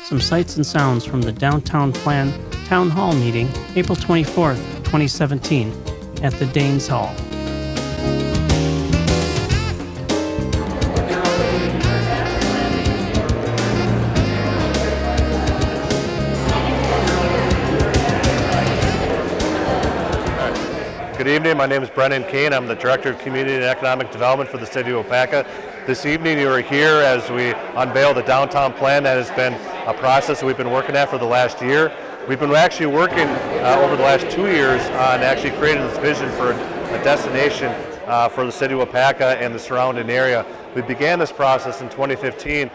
some sights and sounds from the Downtown Plan Town Hall meeting, April 24th, 2017, at the Danes Hall. Good evening, my name is Brennan Kane. I'm the Director of Community and Economic Development for the City of Waupaca. This evening you are here as we unveil the downtown plan that has been a process that we've been working at for the last year. We've been actually working over the last 2 years on actually creating this vision for a destination for the City of Waupaca and the surrounding area. We began this process in 2015.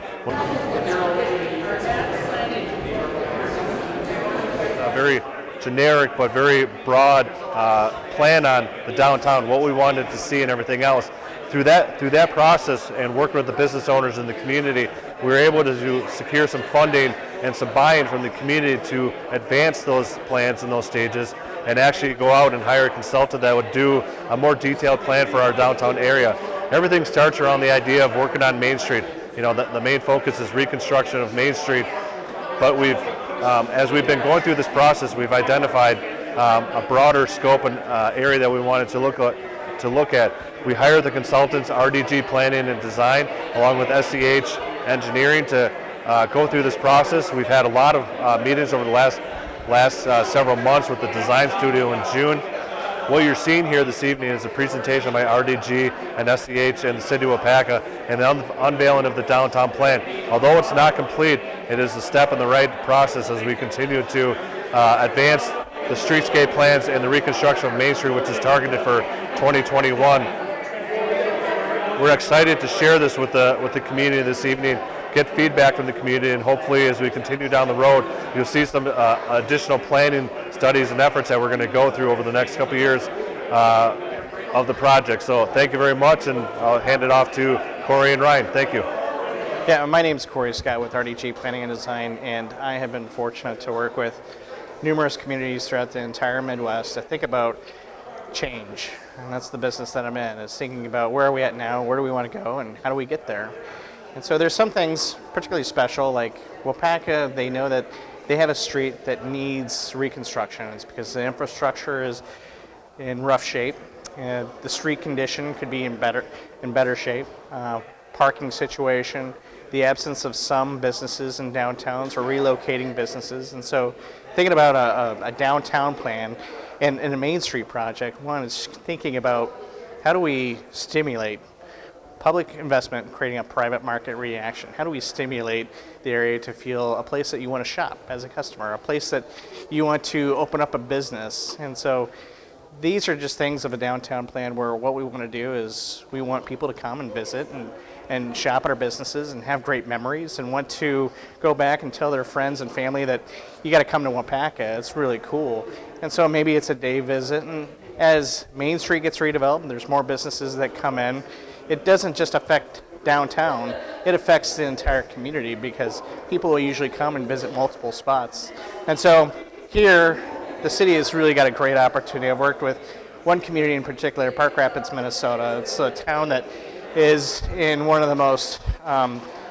A very generic but very broad plan on the downtown, what we wanted to see and everything else. Through that process and working with the business owners in the community, we were able to secure some funding and some buy-in from the community to advance those plans in those stages and actually go out and hire a consultant that would do a more detailed plan for our downtown area. Everything starts around the idea of working on Main Street. You know, the main focus is reconstruction of Main Street, but as we've been going through this process, we've identified a broader scope and area that we wanted to look at. We hired the consultants, RDG Planning and Design, along with SEH Engineering to go through this process. We've had a lot of meetings over the last several months with the design studio in June. What you're seeing here this evening is a presentation by RDG and SEH and the City of Waupaca and the unveiling of the downtown plan. Although it's not complete, it is a step in the right process as we continue to advance the streetscape plans and the reconstruction of Main Street, which is targeted for 2021. We're excited to share this with the community this evening, get feedback from the community, and hopefully as we continue down the road, you'll see some additional planning studies and efforts that we're going to go through over the next couple of years of the project. So thank you very much, and I'll hand it off to Corey and Ryan. Thank you. Yeah, my name's Corey Scott with RDG Planning and Design, and I have been fortunate to work with numerous communities throughout the entire Midwest to think about change. And that's the business that I'm in, is thinking about where are we at now, where do we want to go, and how do we get there. And so there's some things particularly special, like Waupaca, they know that they have a street that needs reconstruction. It's because the infrastructure is in rough shape. The street condition could be in better shape. Parking situation, the absence of some businesses in downtowns or relocating businesses. And so thinking about a downtown plan and a Main Street project, one is thinking about how do we stimulate public investment, creating a private market reaction. How do we stimulate the area to feel a place that you want to shop as a customer, a place that you want to open up a business? And so these are just things of a downtown plan where what we want to do is we want people to come and visit and shop at our businesses and have great memories and want to go back and tell their friends and family that you got to come to Waupaca. It's really cool. And so maybe it's a day visit, and as Main Street gets redeveloped and there's more businesses that come in, it doesn't just affect downtown, it affects the entire community because people will usually come and visit multiple spots. And so here, the city has really got a great opportunity. I've worked with one community in particular, Park Rapids, Minnesota. It's a town that is in one of the most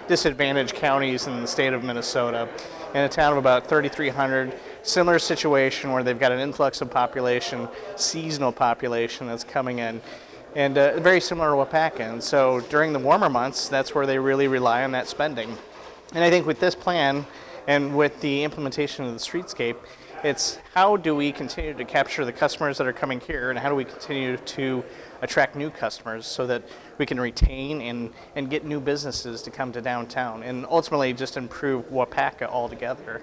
disadvantaged counties in the state of Minnesota, in a town of about 3,300. Similar situation where they've got an influx of population, seasonal population that's coming in, and very similar to Waupaca. And so during the warmer months, that's where they really rely on that spending. And I think with this plan and with the implementation of the streetscape, it's how do we continue to capture the customers that are coming here, and how do we continue to attract new customers so that we can retain and get new businesses to come to downtown and ultimately just improve Waupaca altogether.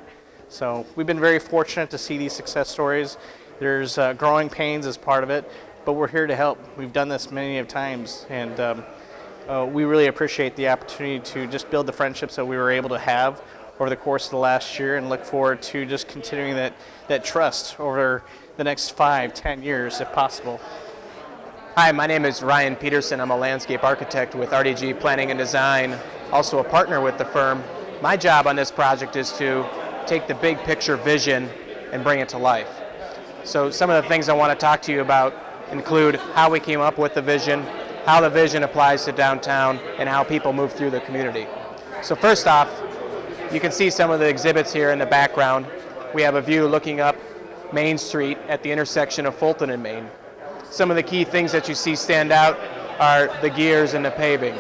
So we've been very fortunate to see these success stories. There's growing pains as part of it, but we're here to help. We've done this many of times, and we really appreciate the opportunity to just build the friendships that we were able to have over the course of the last year, and look forward to just continuing that trust over the next 5-10 years if possible. Hi, my name is Ryan Peterson. I'm a landscape architect with RDG Planning and Design, also a partner with the firm. My job on this project is to take the big picture vision and bring it to life. So some of the things I want to talk to you about include how we came up with the vision, how the vision applies to downtown, and how people move through the community. So first off, You can see some of the exhibits here in the background. We have a view looking up Main Street at the intersection of Fulton and Main. Some of the key things that you see stand out are the gears and the paving.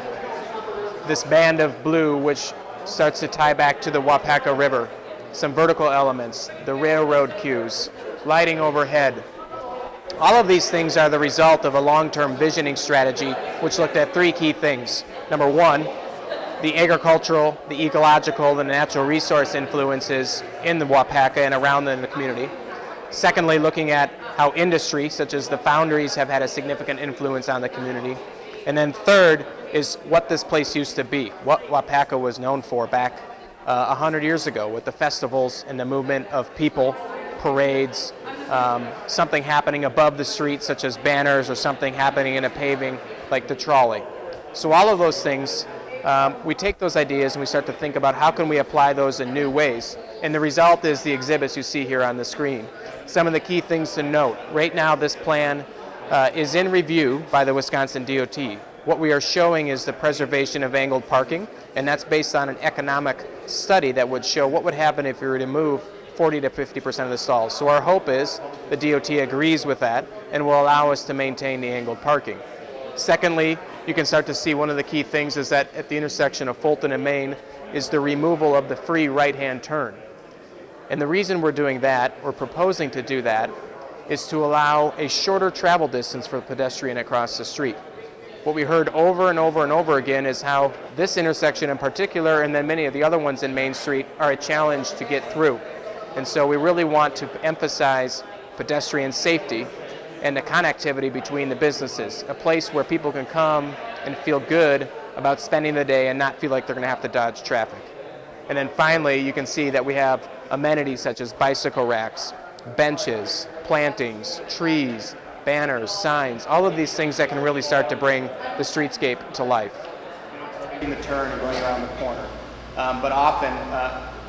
This band of blue which starts to tie back to the Waupaca River. Some vertical elements, the railroad queues, lighting overhead. All of these things are the result of a long-term visioning strategy which looked at three key things. Number one, the agricultural, the ecological, the natural resource influences in the Waupaca and around the community. Secondly, looking at how industry, such as the foundries, have had a significant influence on the community. And then third is what this place used to be, what Waupaca was known for back 100 years ago with the festivals and the movement of people, parades, something happening above the street such as banners or something happening in a paving like the trolley. So all of those things, we take those ideas and we start to think about how can we apply those in new ways. And the result is the exhibits you see here on the screen. Some of the key things to note. Right now this plan is in review by the Wisconsin DOT. What we are showing is the preservation of angled parking, and that's based on an economic study that would show what would happen if we were to move 40 to 50% of the stalls. So our hope is the DOT agrees with that and will allow us to maintain the angled parking. Secondly, you can start to see one of the key things is that at the intersection of Fulton and Main is the removal of the free right-hand turn. And the reason we're doing that, we're proposing to do that, is to allow a shorter travel distance for the pedestrian across the street. What we heard over and over and over again is how this intersection in particular, and then many of the other ones in Main Street, are a challenge to get through. And so we really want to emphasize pedestrian safety and the connectivity between the businesses, a place where people can come and feel good about spending the day and not feel like they're going to have to dodge traffic. And then finally, you can see that we have amenities such as bicycle racks, benches, plantings, trees, banners, signs, all of these things that can really start to bring the streetscape to life. In the turn and going around the corner,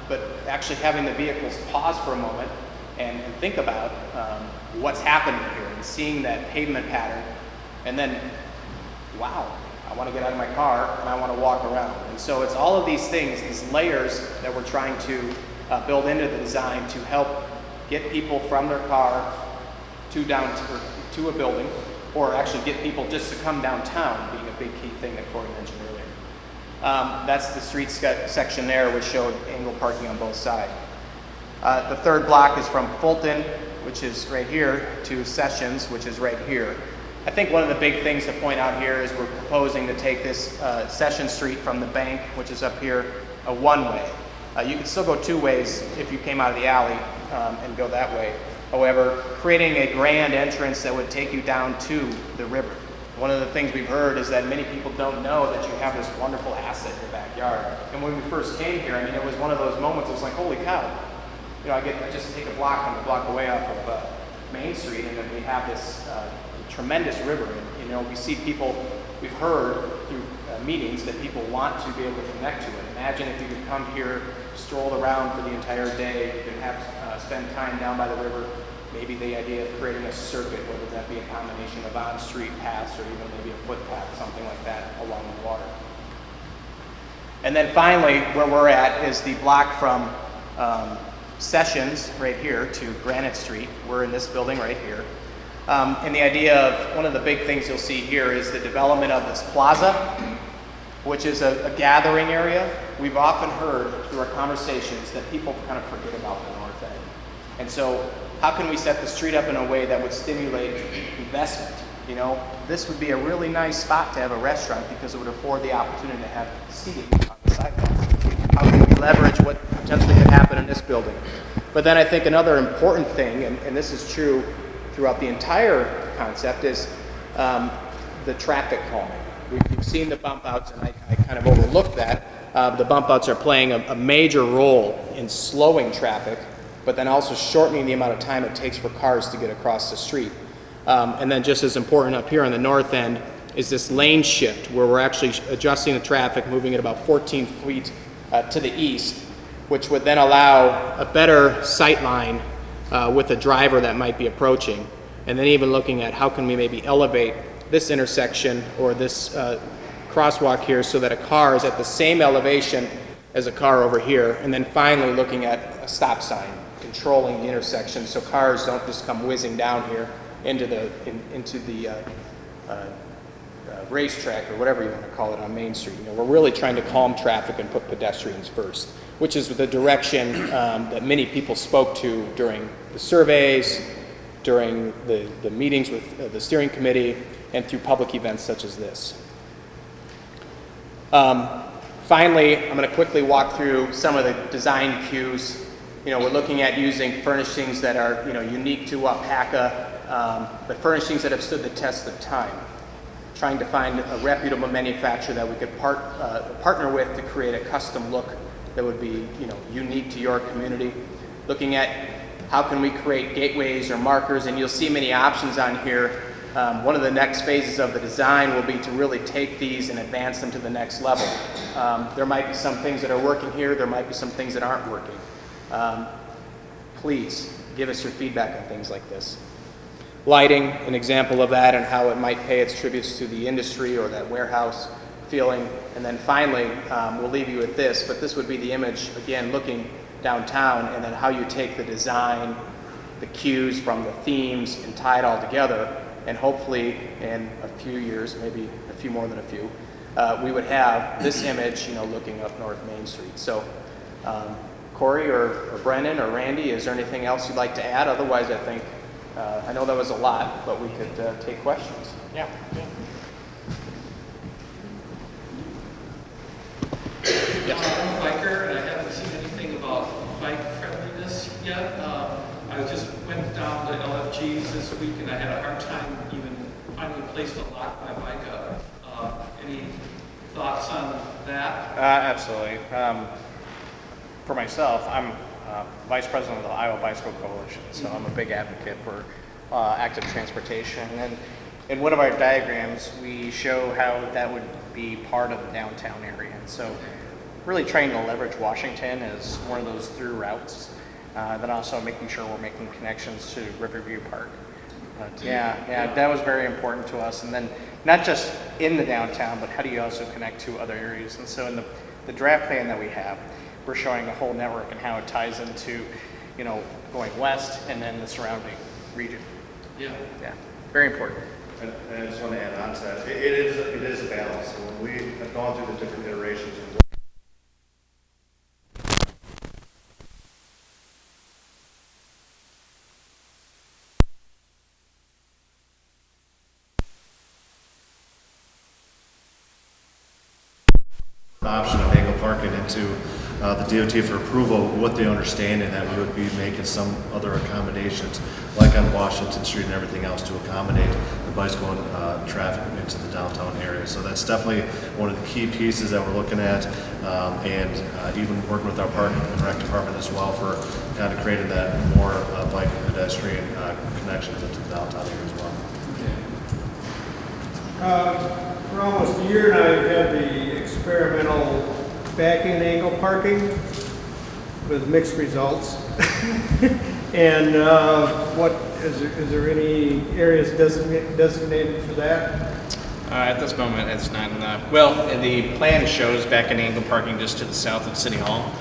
but actually having the vehicles pause for a moment and think about what's happening here and seeing that pavement pattern, and then, wow, I want to get out of my car and I want to walk around. And so it's all of these things, these layers that we're trying to build into the design to help get people from their car to a building, or actually get people just to come downtown, being a big key thing that Corey mentioned earlier. That's the street section there, which showed angled parking on both sides. The third block is from Fulton, which is right here, to Sessions, which is right here. I think one of the big things to point out here is we're proposing to take this Session Street from the bank, which is up here, a one-way. You could still go two ways if you came out of the alley and go that way. However, creating a grand entrance that would take you down to the river. One of the things we've heard is that many people don't know that you have this wonderful asset in your backyard. And when we first came here, I mean, it was one of those moments, it was like, holy cow. You know, I just take a block away off of Main Street, and then we have this tremendous river. And, you know, we see people, we've heard through meetings that people want to be able to connect to it. Imagine if you could come here, stroll around for the entire day, you could have spend time down by the river. Maybe the idea of creating a circuit, whether that be a combination of on-street paths or even maybe a footpath, something like that along the water. And then finally, where we're at is the block from Sessions right here to Granite Street. We're in this building right here. And the idea of one of the big things you'll see here is the development of this plaza, which is a gathering area. We've often heard through our conversations that people kind of forget about the north end. And so how can we set the street up in a way that would stimulate investment? You know, this would be a really nice spot to have a restaurant because it would afford the opportunity to have seating on the sidewalks. How can we leverage what potentially could happen in this building? But then I think another important thing, and this is true throughout the entire concept, is the traffic calming. We've seen the bump outs, and I kind of overlooked that. The bump outs are playing a major role in slowing traffic, but then also shortening the amount of time it takes for cars to get across the street. And then just as important up here on the north end is this lane shift where we're actually adjusting the traffic, moving it about 14 feet to the east, which would then allow a better sight line with a driver that might be approaching. And then even looking at how can we maybe elevate this intersection or this crosswalk here so that a car is at the same elevation as a car over here, and then finally looking at a stop sign, controlling the intersection so cars don't just come whizzing down here into the racetrack or whatever you want to call it on Main Street. You know, we're really trying to calm traffic and put pedestrians first, which is the direction that many people spoke to during the surveys, during the meetings with the steering committee, and through public events such as this. Finally, I'm going to quickly walk through some of the design cues. You know, we're looking at using furnishings that are, you know, unique to Waupaca, but furnishings that have stood the test of time. Trying to find a reputable manufacturer that we could partner with to create a custom look that would be, you know, unique to your community. Looking at how can we create gateways or markers, and you'll see many options on here. One of the next phases of the design will be to really take these and advance them to the next level. There might be some things that are working here, there might be some things that aren't working. Please give us your feedback on things like this. Lighting, an example of that and how it might pay its tributes to the industry or that warehouse feeling. And then finally, we'll leave you with this, but this would be the image, again, looking downtown, and then how you take the design, the cues from the themes, and tie it all together. And hopefully in a few years, maybe a few more than a few, we would have this image, you know, looking up North Main Street. So Corey or Brennan or Randy, is there anything else you'd like to add? Otherwise, I think, I know that was a lot, but we could take questions. Yeah. I'm a biker, and I haven't seen anything about bike friendliness yet. I just went down to LFG's this week, and I had a hard time even finding a place to lock my bike up. Any thoughts on that? Absolutely. For myself, I'm Vice President of the Iowa Bicycle Coalition, so I'm a big advocate for active transportation. And in one of our diagrams, we show how that would be part of the downtown area. And so really trying to leverage Washington as one of those through routes, then also making sure we're making connections to Riverview Park. But yeah, that was very important to us. And then not just in the downtown, but how do you also connect to other areas? And so in the draft plan that we have, we're showing a whole network and how it ties into, you know, going west and then the surrounding region. Yeah. Very important. And I just want to add on to that. It is a balance. So when we have gone through the different iterations of option of angle parking into the DOT for approval with the understanding that we would be making some other accommodations, like on Washington Street and everything else, to accommodate the bicycle and traffic into the downtown area. So that's definitely one of the key pieces that we're looking at, and even working with our partner, the rec department as well, for kind of creating that more bike and pedestrian connections into the downtown area as well. For almost a year now, I've had the experimental back-end angle parking with mixed results. And what is there any areas designated for that? At this moment, it's not in the, well, the plan shows back-end angle parking just to the south of City Hall,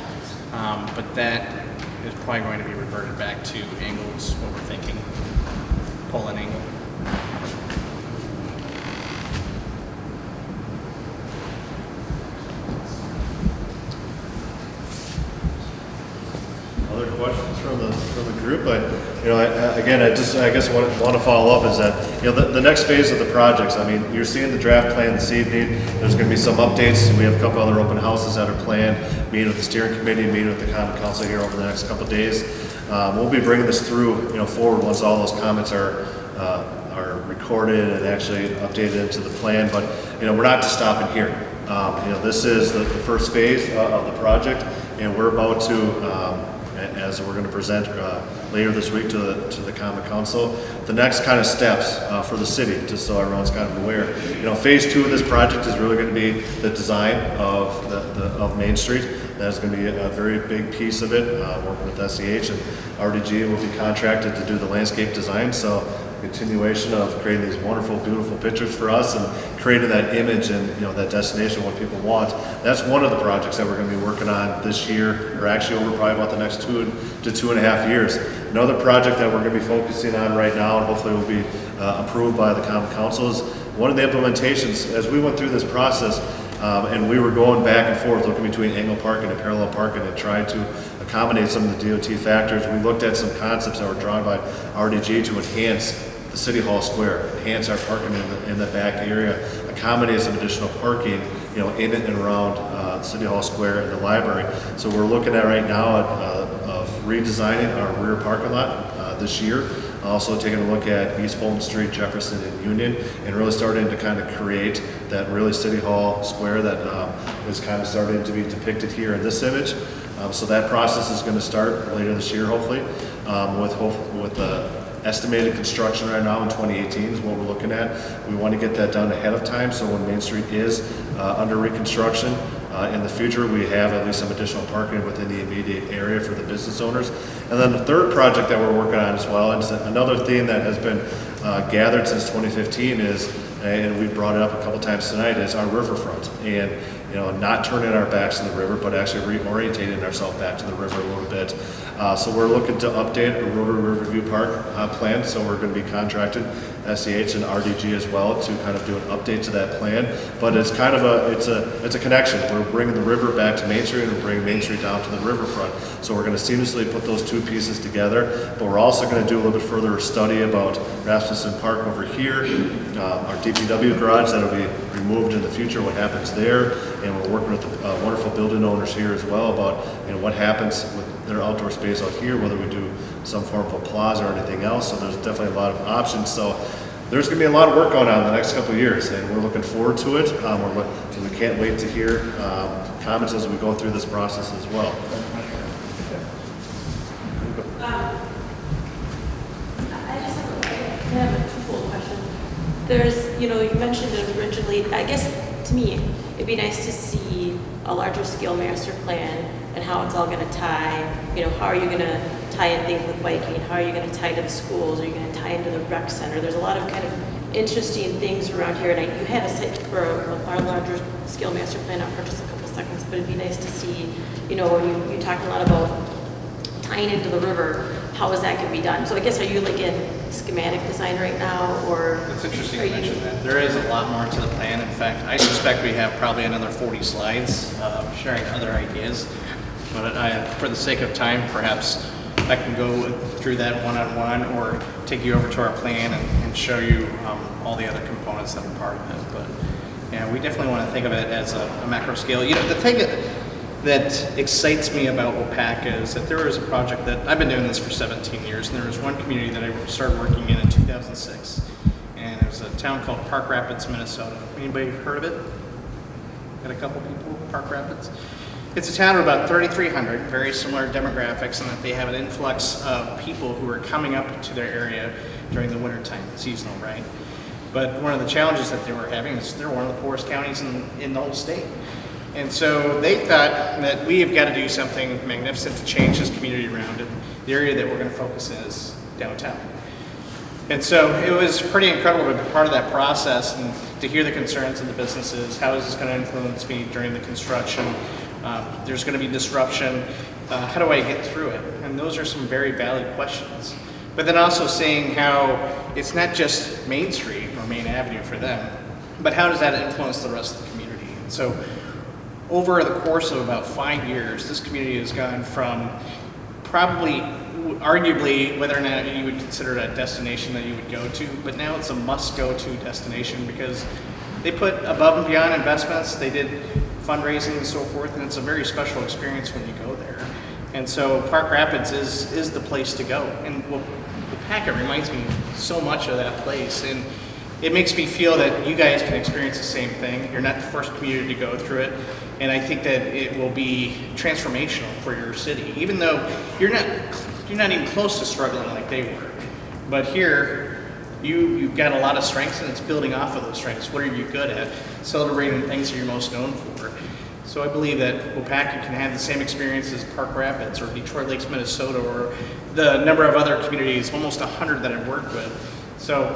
but that is probably going to be reverted back to angles, what we're thinking, pull-in angle. Other questions from the group? I guess want to follow up is that, you know, the next phase of the projects. I mean, you're seeing the draft plan this evening. There's going to be some updates. We have a couple other open houses that are planned. Meeting with the steering committee, meeting with the common council here over the next couple of days. We'll be bringing this through, you know, forward once all those comments are recorded and actually updated into the plan. But you know, we're not just stopping here. You know, this is the first phase of the project, and we're about to. As we're going to present later this week to the Common Council, the next kind of steps for the city, just so everyone's kind of aware. You know, phase 2 of this project is really going to be the design of Main Street. That is going to be a very big piece of it. Working with SEH and RDG will be contracted to do the landscape design. So continuation of creating these wonderful, beautiful pictures for us and creating that image and that destination, what people want. That's one of the projects that we're going to be working on this year, or actually over probably about the next 2 to 2.5 years. Another project that we're going to be focusing on right now, and hopefully will be approved by the Common Council, is one of the implementations. As we went through this process, and we were going back and forth looking between angle parking and parallel parking and trying to accommodate some of the DOT factors. We looked at some concepts that were drawn by RDG to enhance the City Hall Square, enhance our parking in the back area, accommodate some additional parking, in and around City Hall Square and the library. So we're looking at right now of redesigning our rear parking lot this year. Also taking a look at East Fulton Street, Jefferson, and Union, and really starting to kind of create that really City Hall Square that is kind of starting to be depicted here in this image. So that process is going to start later this year, hopefully, with the estimated construction right now in 2018 is what we're looking at. We want to get that done ahead of time, so when Main Street is under reconstruction, in the future, we have at least some additional parking within the immediate area for the business owners. And then the third project that we're working on as well, and it's another theme that has been gathered since 2015 is, and we brought it up a couple times tonight, is our riverfront. And not turning our backs to the river, but actually reorientating ourselves back to the river a little bit. So we're looking to update a Rotary Riverview Park plan. So we're going to be contracted SEH and RDG as well to kind of do an update to that plan. But it's kind of it's a connection. We're bringing the river back to Main Street and we're bringing Main Street down to the riverfront. So we're going to seamlessly put those two pieces together. But we're also going to do a little bit further study about Rasmussen Park over here, our DPW garage that will be removed in the future, what happens there. And we're working with the wonderful building owners here as well about what happens with their outdoor space out here, whether we do some form of a plaza or anything else. So there's definitely a lot of options. So there's going to be a lot of work going on in the next couple of years, and we're looking forward to it. So we can't wait to hear comments as we go through this process as well. I just have a twofold question. There's, you mentioned it originally, I guess to me, it'd be nice to see a larger scale master plan and how it's all going to tie. How are you going to tie in things with biking? How are you going to tie to the schools? Are you going to tie into the rec center? There's a lot of kind of interesting things around here. And you had a site for a larger scale master plan out for just a couple seconds, but it'd be nice to see, you talked a lot about tying into the river. How is that going to be done? So I guess, are you like in schematic design right now, or? It's interesting you mention that. There is a lot more to the plan. In fact, I suspect we have probably another 40 slides sharing other ideas. But for the sake of time, perhaps I can go through that one-on-one or take you over to our plan and show you all the other components that are part of it. But yeah, we definitely want to think of it as a macro scale. The thing that excites me about Waupaca is that there is a project that I've been doing this for 17 years, and there was one community that I started working in 2006, and it was a town called Park Rapids, Minnesota. Anybody heard of it? Got a couple people, Park Rapids? It's a town of about 3,300, very similar demographics, in that they have an influx of people who are coming up to their area during the wintertime, seasonal, right? But one of the challenges that they were having is they're one of the poorest counties in the whole state. And so they thought that we have got to do something magnificent to change this community around, and the area that we're going to focus in is downtown. And so it was pretty incredible to be part of that process and to hear the concerns of the businesses. How is this going to influence me during the construction? There's going to be disruption. How do I get through it? And those are some very valid questions. But then also seeing how it's not just Main Street or Main Avenue for them, but how does that influence the rest of the community? And so over the course of about 5 years, this community has gone from probably, arguably, whether or not you would consider it a destination that you would go to, but now it's a must-go-to destination because they put above and beyond investments. They did fundraising and so forth, and it's a very special experience when you go there. And so Park Rapids is the place to go. And Waupaca reminds me so much of that place. And it makes me feel that you guys can experience the same thing. You're not the first community to go through it. And I think that it will be transformational for your city, even though you're not even close to struggling like they were. But here, you've got a lot of strengths, and it's building off of those strengths. What are you good at? Celebrating the things that you're most known for. So I believe that Waupaca can have the same experience as Park Rapids or Detroit Lakes, Minnesota, or the number of other communities, almost 100 that I've worked with. So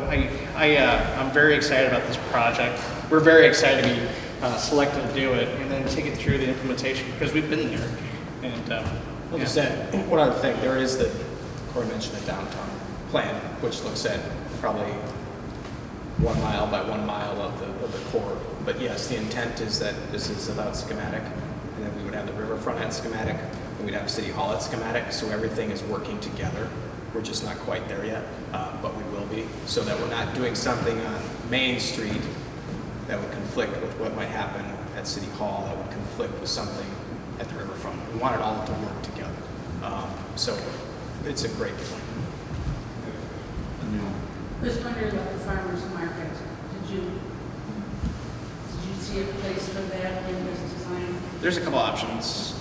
I'm very excited about this project. We're very excited to be selected to do it and then take it through the implementation because we've been there. And Well, just that, one other thing, there is the, Corey mentioned the downtown plan, which looks at probably 1 mile by 1 mile of the core. But yes, the intent is that this is about schematic, and then we would have the riverfront at schematic, and we'd have City Hall at schematic, so everything is working together. We're just not quite there yet, but we will be, so that we're not doing something on Main Street that would conflict with what might happen at City Hall, that would conflict with something at the riverfront. We want it all to work together. So it's a great plan. I was wondering about the farmer's market. Did you see a place for that in this design? There's a couple options.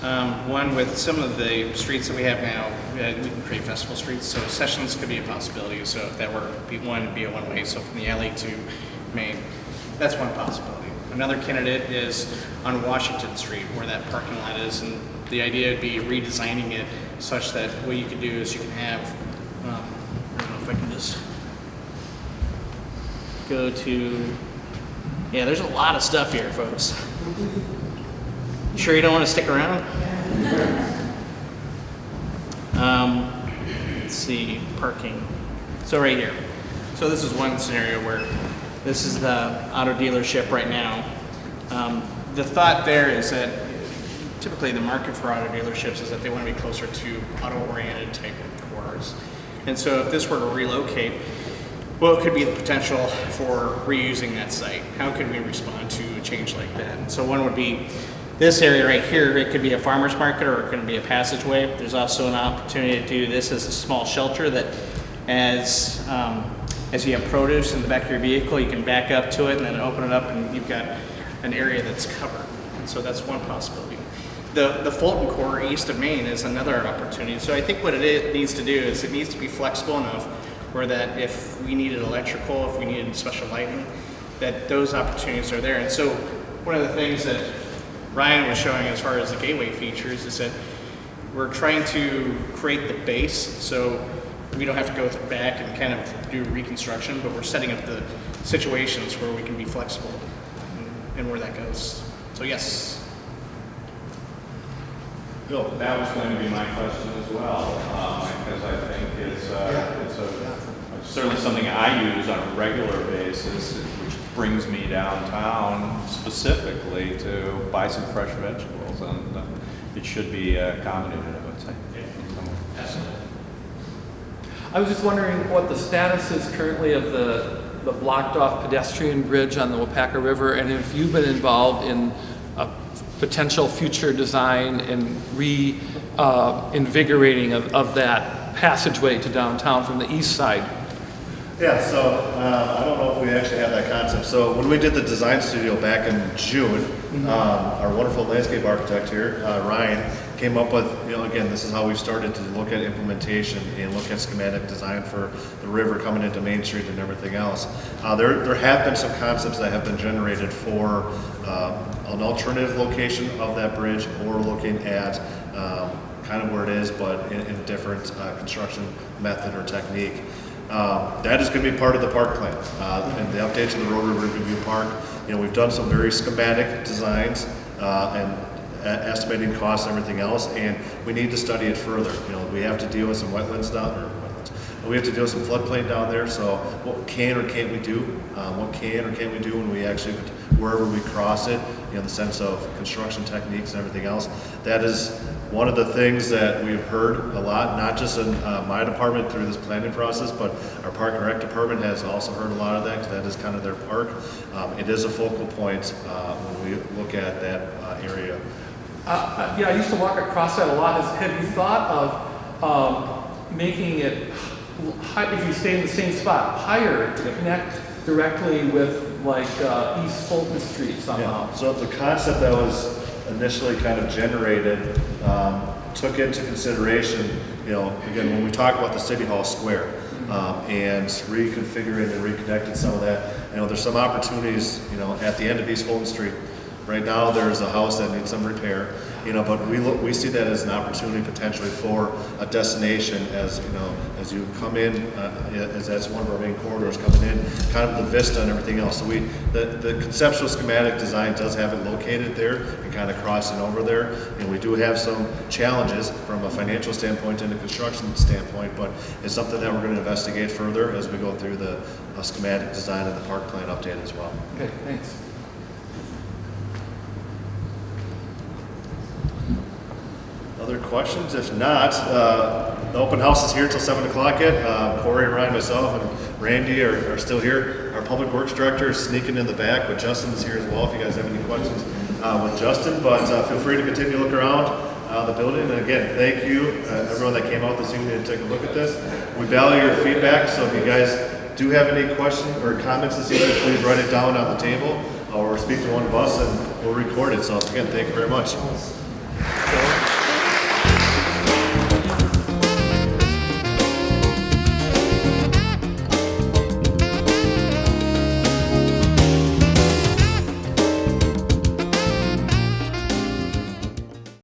One, with some of the streets that we have now, we can create festival streets, so Sessions could be a possibility. So if that were one, it'd be a one-way, so from the alley to Main, that's one possibility. Another candidate is on Washington Street, where that parking lot is, and the idea would be redesigning it such that what you can do is you can have, I don't know if I can just go to, yeah, there's a lot of stuff here, folks. You sure you don't want to stick around? Let's see, parking. So right here. So this is one scenario where this is the auto dealership right now. The thought there is that typically the market for auto dealerships is that they want to be closer to auto-oriented type cores. And so if this were to relocate, what could be the potential for reusing that site? How could we respond to a change like that? And so one would be this area right here. It could be a farmer's market or it could be a passageway. There's also an opportunity to do this as a small shelter that as you have produce in the back of your vehicle, you can back up to it and then open it up and you've got an area that's covered. And so that's one possibility. The Fulton core east of Main is another opportunity. So I think what it needs to do is it needs to be flexible enough where that if we needed electrical, if we needed special lighting, that those opportunities are there. And so one of the things that Ryan was showing as far as the gateway features is that we're trying to create the base so we don't have to go back and kind of do reconstruction, but we're setting up the situations where we can be flexible and where that goes. So yes. Bill, that was going to be my question as well, because I think it's certainly something I use on a regular basis, which brings me downtown specifically to buy some fresh vegetables, and it should be accommodated, I would say. Absolutely. I was just wondering what the status is currently of the blocked off pedestrian bridge on the Waupaca River, and if you've been involved in a potential future design and reinvigorating of that passageway to downtown from the east side. Yeah, so I don't know if we actually have that concept. So when we did the design studio back in June, our wonderful landscape architect here, Ryan, came up with, again, this is how we started to look at implementation and look at schematic design for the river coming into Main Street and everything else. There have been some concepts that have been generated for an alternative location of that bridge or looking at kind of where it is, but in a different construction method or technique. That is going to be part of the park plan and the update to the Rotary Riverview Park. We've done some very schematic designs and estimating costs and everything else, and we need to study it further. We have to deal with some wetlands down there. We have to deal with some floodplain down there. So what can or can't we do? What can or can't we do when we actually, wherever we cross it? The sense of construction techniques and everything else. That is one of the things that we've heard a lot, not just in my department through this planning process, but our Park and Rec department has also heard a lot of that, because that is kind of their park. It is a focal point when we look at that area. Yeah, I used to walk across that a lot. Have you thought of making it, if you stay in the same spot, higher to connect directly with like East Fulton Street somehow? Yeah. So the concept that was initially kind of generated took into consideration, again, when we talk about the City Hall Square and reconfiguring and reconnecting some of that, there's some opportunities, at the end of East Fulton Street. Right now, there's a house that needs some repair, but we see that as an opportunity potentially for a destination, as as you come in, as that's one of our main corridors coming in, kind of the vista and everything else. So the conceptual schematic design does have it located there and kind of crossing over there, and we do have some challenges from a financial standpoint and a construction standpoint, but it's something that we're going to investigate further as we go through the schematic design and the park plan update as well. Okay, thanks. Other questions? If not, the open house is here till 7 o'clock yet. Corey and Ryan, myself, and Randy are still here. Our public works director is sneaking in the back, but Justin is here as well if you guys have any questions with Justin. But feel free to continue to look around the building. And again, thank you everyone that came out this evening to take a look at this. We value your feedback, so if you guys do have any questions or comments this evening, please write it down on the table or speak to one of us and we'll record it. So again, thank you very much.